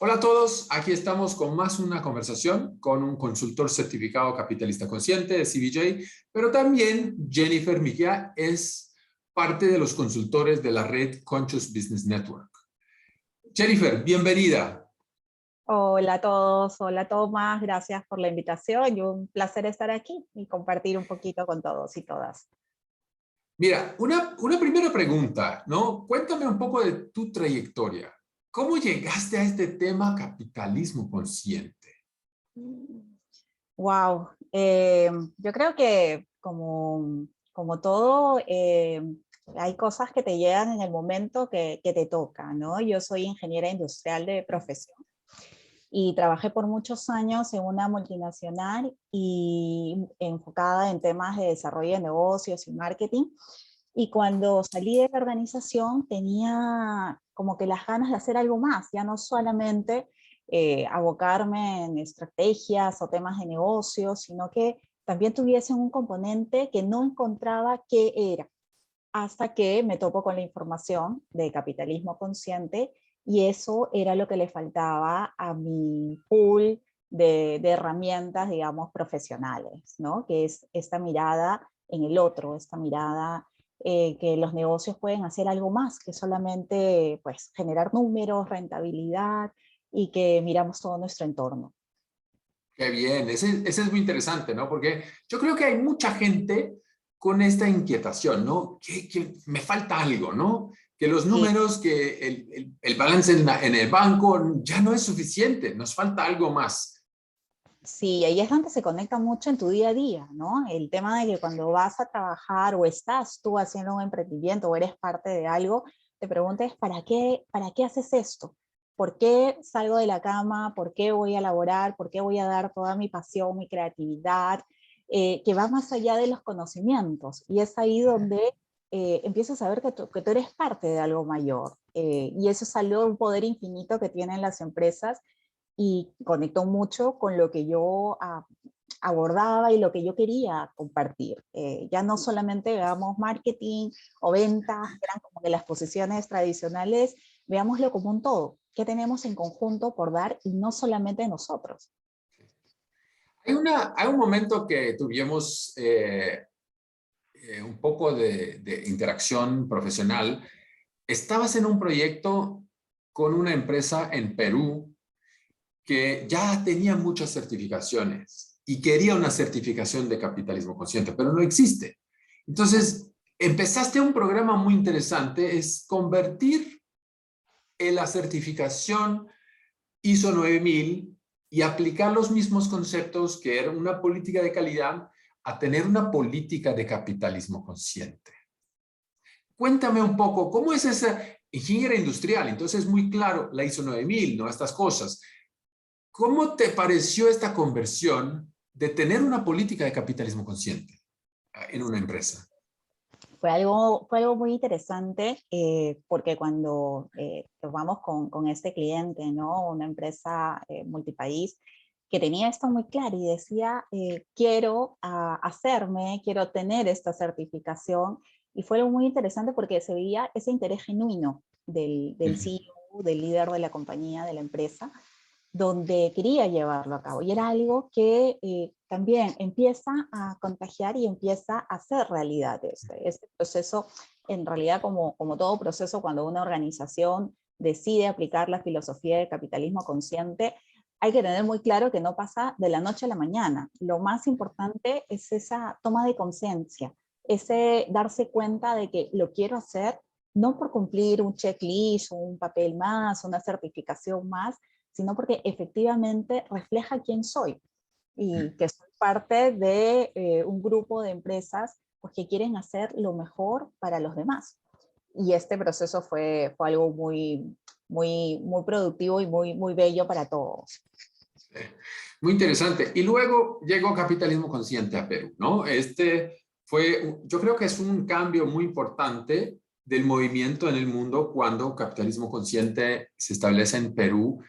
Hola a todos, aquí estamos con más una conversación con un consultor certificado capitalista consciente de CBJ, pero también Jennifer Mejía es parte de los consultores de la red Conscious Business Network. Jennifer, bienvenida. Hola a todos, hola Tomás, gracias por la invitación y un placer estar aquí y compartir un poquito con todos y todas. Mira, una primera pregunta, ¿no? Cuéntame un poco de tu trayectoria. ¿Cómo llegaste a este tema capitalismo consciente? Wow, yo creo que como todo, hay cosas que te llegan en el momento que te toca, ¿no? Yo soy ingeniera industrial de profesión y trabajé por muchos años en una multinacional y enfocada en temas de desarrollo de negocios y marketing. Y cuando salí de la organización tenía como que las ganas de hacer algo más, ya no solamente abocarme en estrategias o temas de negocios, sino que también tuviesen un componente que no encontraba qué era, hasta que me topo con la información de capitalismo consciente y eso era lo que le faltaba a mi pool de herramientas, digamos, profesionales, ¿no? Que es esta mirada en el otro, esta mirada que los negocios pueden hacer algo más que solamente pues, generar números, rentabilidad y que miramos todo nuestro entorno. Qué bien, ese es muy interesante, ¿no? Porque yo creo que hay mucha gente con esta inquietación, ¿no? Que me falta algo, ¿no? Que los Sí. números, que el balance en el banco ya no es suficiente, nos falta algo más. Sí, ahí es donde se conecta mucho en tu día a día, ¿no? El tema de que cuando vas a trabajar o estás tú haciendo un emprendimiento o eres parte de algo, te preguntes, para qué haces esto? ¿Por qué salgo de la cama? ¿Por qué voy a laborar? ¿Por qué voy a dar toda mi pasión, mi creatividad? Que va más allá de los conocimientos. Y es ahí donde empiezas a ver que tú eres parte de algo mayor. Y eso es algo, un poder infinito que tienen las empresas y conectó mucho con lo que yo abordaba y lo que yo quería compartir. Ya no solamente veamos marketing o ventas, que eran como que las posiciones tradicionales, veámoslo como un todo. ¿Qué tenemos en conjunto por dar y no solamente nosotros? Hay un momento que tuvimos un poco de interacción profesional. Estabas en un proyecto con una empresa en Perú que ya tenía muchas certificaciones y quería una certificación de capitalismo consciente, pero no existe. Entonces, empezaste un programa muy interesante, es convertir en la certificación ISO 9000 y aplicar los mismos conceptos que era una política de calidad a tener una política de capitalismo consciente. Cuéntame un poco, ¿cómo es esa ingeniera industrial? Entonces, muy claro, la ISO 9000, ¿no? Estas cosas. ¿Cómo te pareció esta conversión de tener una política de capitalismo consciente en una empresa? Fue algo muy interesante porque cuando tomamos con este cliente, ¿no? Una empresa multipaís, que tenía esto muy claro y decía, quiero quiero tener esta certificación. Y fue algo muy interesante porque se veía ese interés genuino del CEO, del líder de la compañía, de la empresa, donde quería llevarlo a cabo. Y era algo que también empieza a contagiar y empieza a hacer realidad este proceso, en realidad como todo proceso, cuando una organización decide aplicar la filosofía del capitalismo consciente, hay que tener muy claro que no pasa de la noche a la mañana. Lo más importante es esa toma de conciencia, ese darse cuenta de que lo quiero hacer no por cumplir un checklist, un papel más, una certificación más, sino porque efectivamente refleja quién soy y que soy parte de un grupo de empresas pues, que quieren hacer lo mejor para los demás. Y este proceso fue algo muy productivo y muy bello para todos. Muy interesante. Y luego llegó capitalismo consciente a Perú, ¿no? Yo creo que es un cambio muy importante del movimiento en el mundo cuando capitalismo consciente se establece en Perú.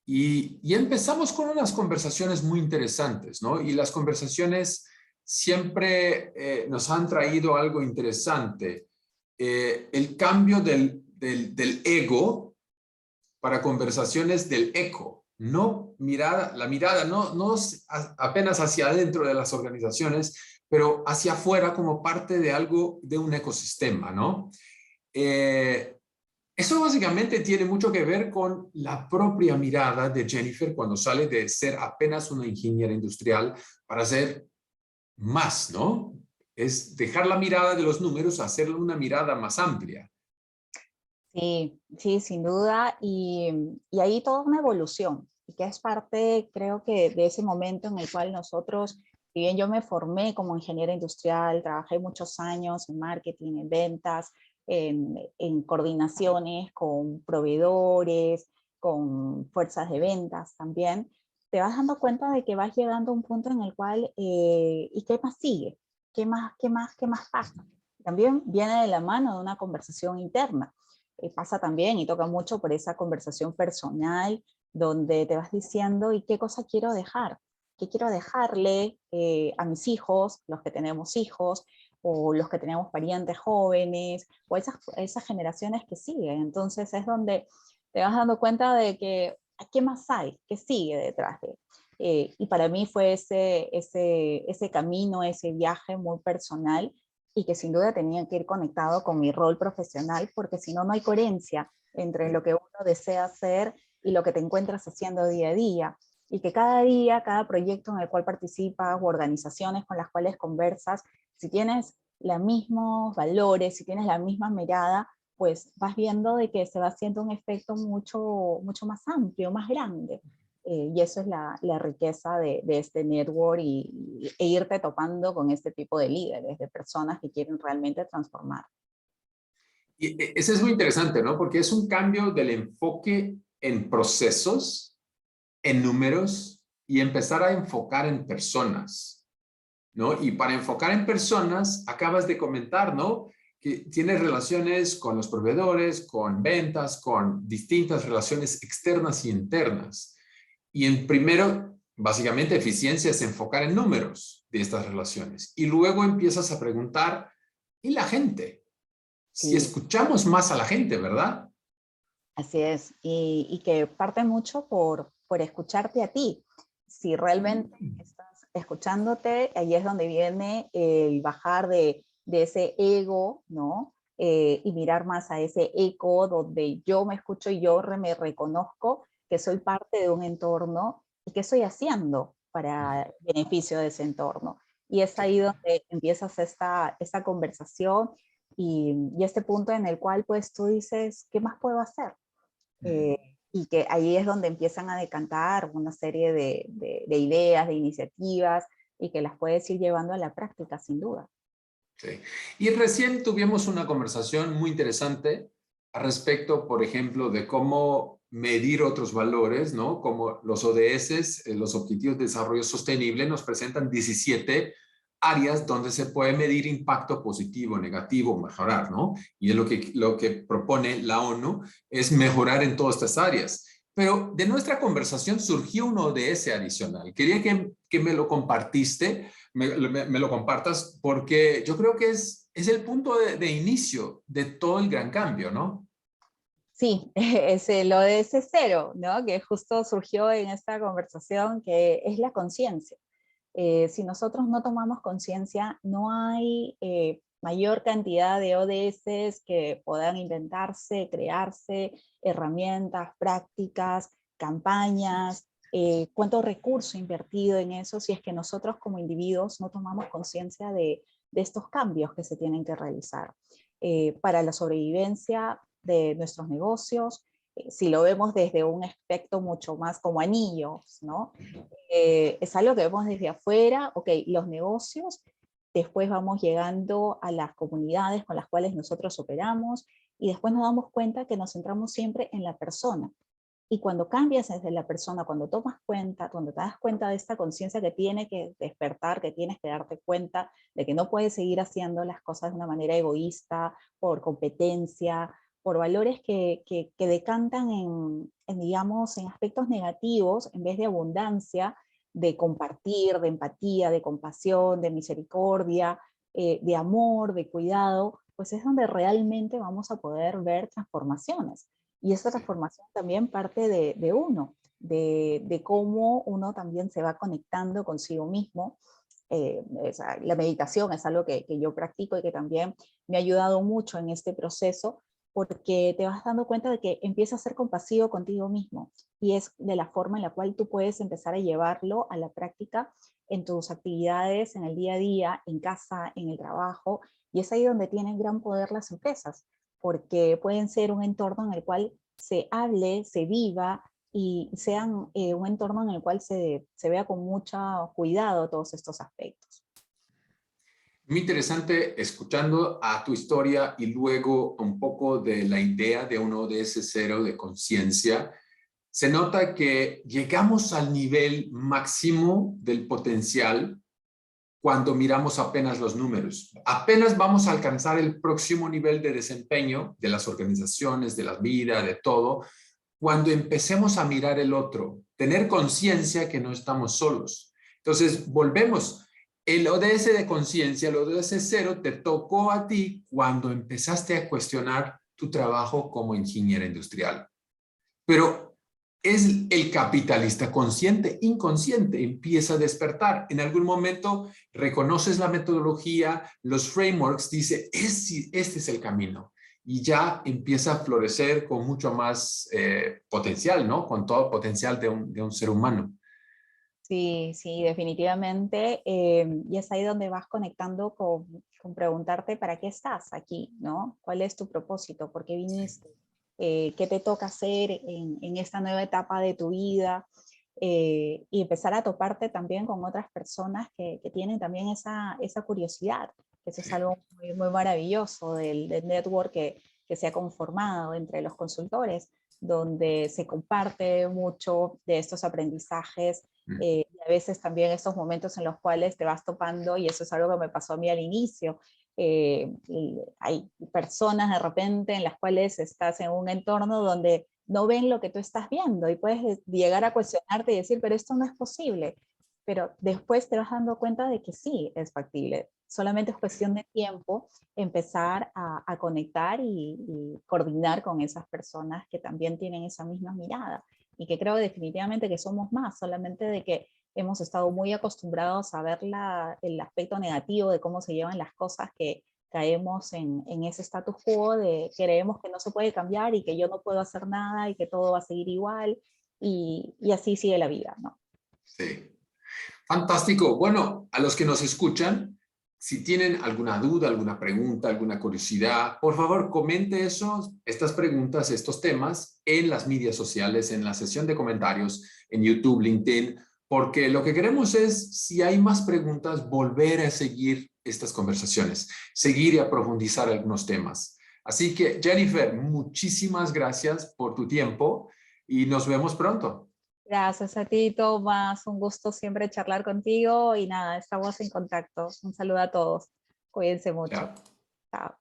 Y empezamos con unas conversaciones muy interesantes, ¿no? Y las conversaciones siempre nos han traído algo interesante. El cambio del ego para conversaciones del eco, no mirada, la mirada no apenas hacia adentro de las organizaciones, pero hacia afuera como parte de algo, de un ecosistema, ¿no? Eso básicamente tiene mucho que ver con la propia mirada de Jennifer cuando sale de ser apenas una ingeniera industrial para ser más, ¿no? Es dejar la mirada de los números a hacerle una mirada más amplia. Sí, sí, sin duda, y ahí toda una evolución, y que es parte, creo que, de ese momento en el cual nosotros, si bien yo me formé como ingeniera industrial, trabajé muchos años en marketing, en ventas, en coordinaciones con proveedores, con fuerzas de ventas también, te vas dando cuenta de que vas llegando a un punto en el cual, ¿y qué más sigue? Qué más pasa? También viene de la mano de una conversación interna. Pasa también y toca mucho por esa conversación personal donde te vas diciendo ¿y qué cosa quiero dejar? ¿Qué quiero dejarle a mis hijos, los que tenemos hijos, o los que tenemos parientes jóvenes, o esas generaciones que siguen? Entonces es donde te vas dando cuenta de que ¿qué más hay? ¿Qué sigue detrás de? Y para mí fue ese camino, ese viaje muy personal, y que sin duda tenía que ir conectado con mi rol profesional, porque si no, no hay coherencia entre lo que uno desea hacer y lo que te encuentras haciendo día a día. Y que cada día, cada proyecto en el cual participas o organizaciones con las cuales conversas, si tienes los mismos valores, si tienes la misma mirada, pues vas viendo de que se va haciendo un efecto mucho más amplio, más grande. Y eso es la riqueza de este network e irte topando con este tipo de líderes, de personas que quieren realmente transformar. Y eso es muy interesante, ¿no? Porque es un cambio del enfoque en procesos, en números, y empezar a enfocar en personas, ¿no? Y para enfocar en personas, acabas de comentar, ¿no? Que tienes relaciones con los proveedores, con ventas, con distintas relaciones externas y internas. Y en primero, básicamente, eficiencia es enfocar en números de estas relaciones. Y luego empiezas a preguntar, ¿y la gente? Si Sí, escuchamos más a la gente, ¿verdad? así es. Y que parte mucho por escucharte a ti. Si realmente estás escuchándote, ahí es donde viene el bajar de ese ego, ¿no? Y mirar más a ese eco donde yo me escucho y yo me reconozco que soy parte de un entorno y qué estoy haciendo para el beneficio de ese entorno. Y es ahí donde empiezas esta conversación y este punto en el cual pues tú dices, ¿qué más puedo hacer? Eh, y que ahí es donde empiezan a decantar una serie de ideas, de iniciativas, y que las puedes ir llevando a la práctica, sin duda. Sí. Y recién tuvimos una conversación muy interesante al respecto, por ejemplo, de cómo medir otros valores, ¿no? Como los ODS, los Objetivos de Desarrollo Sostenible, nos presentan 17 áreas donde se puede medir impacto positivo, negativo, mejorar, ¿no? Y es lo que propone la ONU, es mejorar en todas estas áreas. Pero de nuestra conversación surgió un ODS adicional. Quería que me lo compartiste me lo compartas, porque yo creo que es el punto de inicio de todo el gran cambio, ¿no? Sí, lo de ese cero, ¿no? Que justo surgió en esta conversación, que es la conciencia. Si nosotros no tomamos conciencia, no hay mayor cantidad de ODS que puedan inventarse, crearse, herramientas, prácticas, campañas, cuánto recurso invertido en eso, si es que nosotros como individuos no tomamos conciencia de estos cambios que se tienen que realizar. Para la sobrevivencia de nuestros negocios, si lo vemos desde un aspecto mucho más como anillos, ¿no? Es algo que vemos desde afuera, ok, los negocios, después vamos llegando a las comunidades con las cuales nosotros operamos, y después nos damos cuenta que nos centramos siempre en la persona. Y cuando cambias desde la persona, cuando tomas cuenta, cuando te das cuenta de esta conciencia que tiene que despertar, que tienes que darte cuenta de que no puedes seguir haciendo las cosas de una manera egoísta, por competencia, por valores que decantan digamos, en aspectos negativos en vez de abundancia, de compartir, de empatía, de compasión, de misericordia, de amor, de cuidado, pues es donde realmente vamos a poder ver transformaciones. Y esta transformación también parte de uno, de cómo uno también se va conectando consigo mismo. La meditación es algo que yo practico y que también me ha ayudado mucho en este proceso, porque te vas dando cuenta de que empiezas a ser compasivo contigo mismo, y es de la forma en la cual tú puedes empezar a llevarlo a la práctica en tus actividades, en el día a día, en casa, en el trabajo, y es ahí donde tienen gran poder las empresas, porque pueden ser un entorno en el cual se hable, se viva, y sean un entorno en el cual se vea con mucho cuidado todos estos aspectos. Muy interesante escuchando a tu historia y luego un poco de la idea de un ODS cero de conciencia. Se nota que llegamos al nivel máximo del potencial cuando miramos apenas los números. Apenas vamos a alcanzar el próximo nivel de desempeño de las organizaciones, de la vida, de todo, cuando empecemos a mirar el otro, tener conciencia que no estamos solos. Entonces, volvemos. El ODS de conciencia, el ODS cero, te tocó a ti cuando empezaste a cuestionar tu trabajo como ingeniero industrial. Pero es el capitalista consciente, inconsciente, empieza a despertar. En algún momento reconoces la metodología, los frameworks, dice, este es el camino. Y ya empieza a florecer con mucho más potencial, ¿no? Con todo el potencial de un ser humano. Sí, sí, definitivamente. Y es ahí donde vas conectando con preguntarte para qué estás aquí, ¿no? ¿Cuál es tu propósito? ¿Por qué Sí. viniste? ¿Qué te toca hacer en esta nueva etapa de tu vida? Y empezar a toparte también con otras personas que tienen también esa curiosidad. Eso es Sí. algo muy, muy maravilloso del network que se ha conformado entre los consultores, donde se comparte mucho de estos aprendizajes, Mm. y a veces también estos momentos en los cuales te vas topando, y eso es algo que me pasó a mí al inicio. Hay personas de repente en las cuales estás en un entorno donde no ven lo que tú estás viendo, y puedes llegar a cuestionarte y decir, pero esto no es posible. Pero después te vas dando cuenta de que sí es factible. Solamente es cuestión de tiempo empezar a conectar y coordinar con esas personas que también tienen esa misma mirada, y que creo definitivamente que somos más, solamente de que hemos estado muy acostumbrados a ver el aspecto negativo de cómo se llevan las cosas, que caemos en ese status quo de creemos que no se puede cambiar y que yo no puedo hacer nada y que todo va a seguir igual, y así sigue la vida, ¿no? Sí. Fantástico. Bueno, a los que nos escuchan, si tienen alguna duda, alguna pregunta, alguna curiosidad, por favor, comente eso, estas preguntas, estos temas en las medias sociales, en la sesión de comentarios, en YouTube, LinkedIn, porque lo que queremos es, si hay más preguntas, volver a seguir estas conversaciones, seguir y a profundizar algunos temas. Así que, Jennifer, muchísimas gracias por tu tiempo y nos vemos pronto. Gracias a ti, Tomás. Un gusto siempre charlar contigo y nada, estamos en contacto. Un saludo a todos. Cuídense mucho. Chao. Chao.